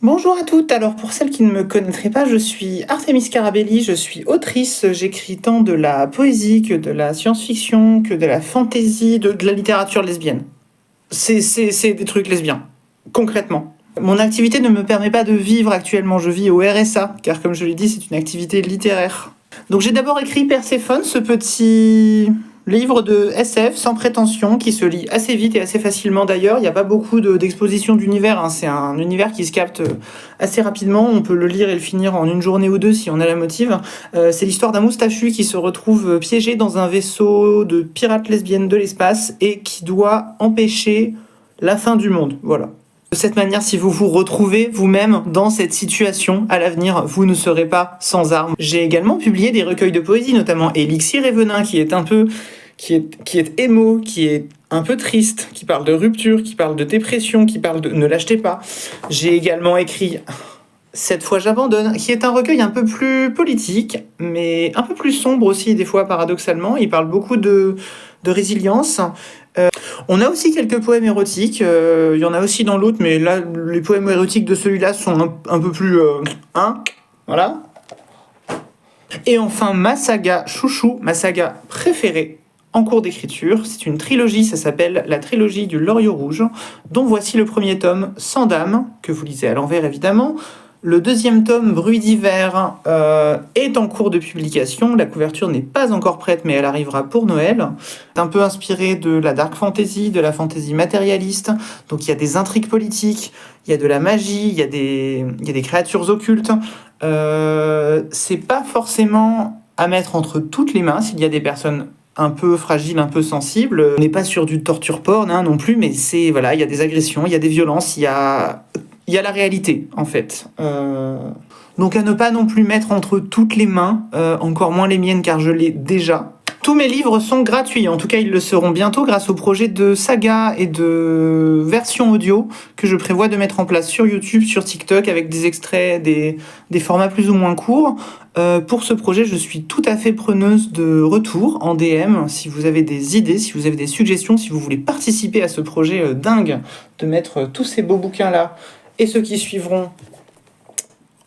Bonjour à toutes, alors pour celles qui ne me connaîtraient pas, je suis Artémis Carabelli, je suis autrice, j'écris tant de la poésie que de la science-fiction, que de la fantaisie, de la littérature lesbienne. C'est des trucs lesbiens, concrètement. Mon activité ne me permet pas de vivre actuellement, je vis au RSA, car comme je l'ai dit, c'est une activité littéraire. Donc j'ai d'abord écrit Perséphone, ce petit livre de SF sans prétention qui se lit assez vite et assez facilement d'ailleurs. Il n'y a pas beaucoup d'exposition d'univers, hein. C'est un univers qui se capte assez rapidement. On peut le lire et le finir en une journée ou deux si on a la motive. C'est l'histoire d'un moustachu qui se retrouve piégé dans un vaisseau de pirates lesbiennes de l'espace et qui doit empêcher la fin du monde. Voilà. De cette manière, si vous vous retrouvez vous-même dans cette situation, à l'avenir, vous ne serez pas sans armes. J'ai également publié des recueils de poésie, notamment Élixir et Venin, qui est émo, qui est un peu triste, qui parle de rupture, qui parle de dépression, qui parle de ne l'achetez pas. J'ai également écrit Cette fois j'abandonne, qui est un recueil un peu plus politique, mais un peu plus sombre aussi, des fois paradoxalement. Il parle beaucoup de résilience. On a aussi quelques poèmes érotiques, il y en a aussi dans l'autre, mais là, les poèmes érotiques de celui-là sont un peu plus... voilà. Et enfin, ma saga chouchou, ma saga préférée, en cours d'écriture. C'est une trilogie, ça s'appelle la trilogie du Loriot Rouge, dont voici le premier tome, Sans dame, que vous lisez à l'envers évidemment. Le deuxième tome, Bruit d'hiver, est en cours de publication. La couverture n'est pas encore prête, mais elle arrivera pour Noël. C'est un peu inspiré de la dark fantasy, de la fantasy matérialiste. Donc il y a des intrigues politiques, il y a de la magie, il y a des créatures occultes. C'est pas forcément à mettre entre toutes les mains s'il y a des personnes un peu fragiles, un peu sensibles. On n'est pas sur du torture porn non plus, mais voilà, il y a des agressions, il y a des violences, il y a la réalité, en fait. Donc à ne pas non plus mettre entre toutes les mains, encore moins les miennes, car je l'ai déjà. Tous mes livres sont gratuits, en tout cas ils le seront bientôt grâce au projet de saga et de version audio que je prévois de mettre en place sur YouTube, sur TikTok, avec des extraits, des formats plus ou moins courts. Pour ce projet, je suis tout à fait preneuse de retour en DM. Si vous avez des idées, si vous avez des suggestions, si vous voulez participer à ce projet dingue de mettre tous ces beaux bouquins-là et ceux qui suivront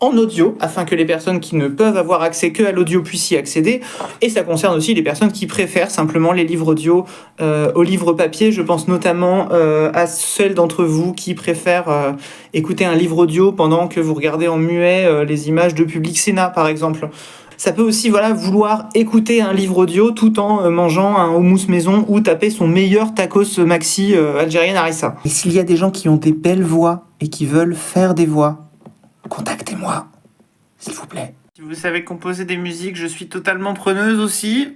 en audio, afin que les personnes qui ne peuvent avoir accès que à l'audio puissent y accéder. Et ça concerne aussi les personnes qui préfèrent simplement les livres audio aux livres papier. Je pense notamment à celles d'entre vous qui préfèrent écouter un livre audio pendant que vous regardez en muet les images de Public Sénat, par exemple. Ça peut aussi vouloir écouter un livre audio tout en mangeant un houmous maison ou taper son meilleur tacos maxi algérienne harissa. Et s'il y a des gens qui ont des belles voix et qui veulent faire des voix, contactez-moi, s'il vous plaît. Si vous savez composer des musiques, je suis totalement preneuse aussi.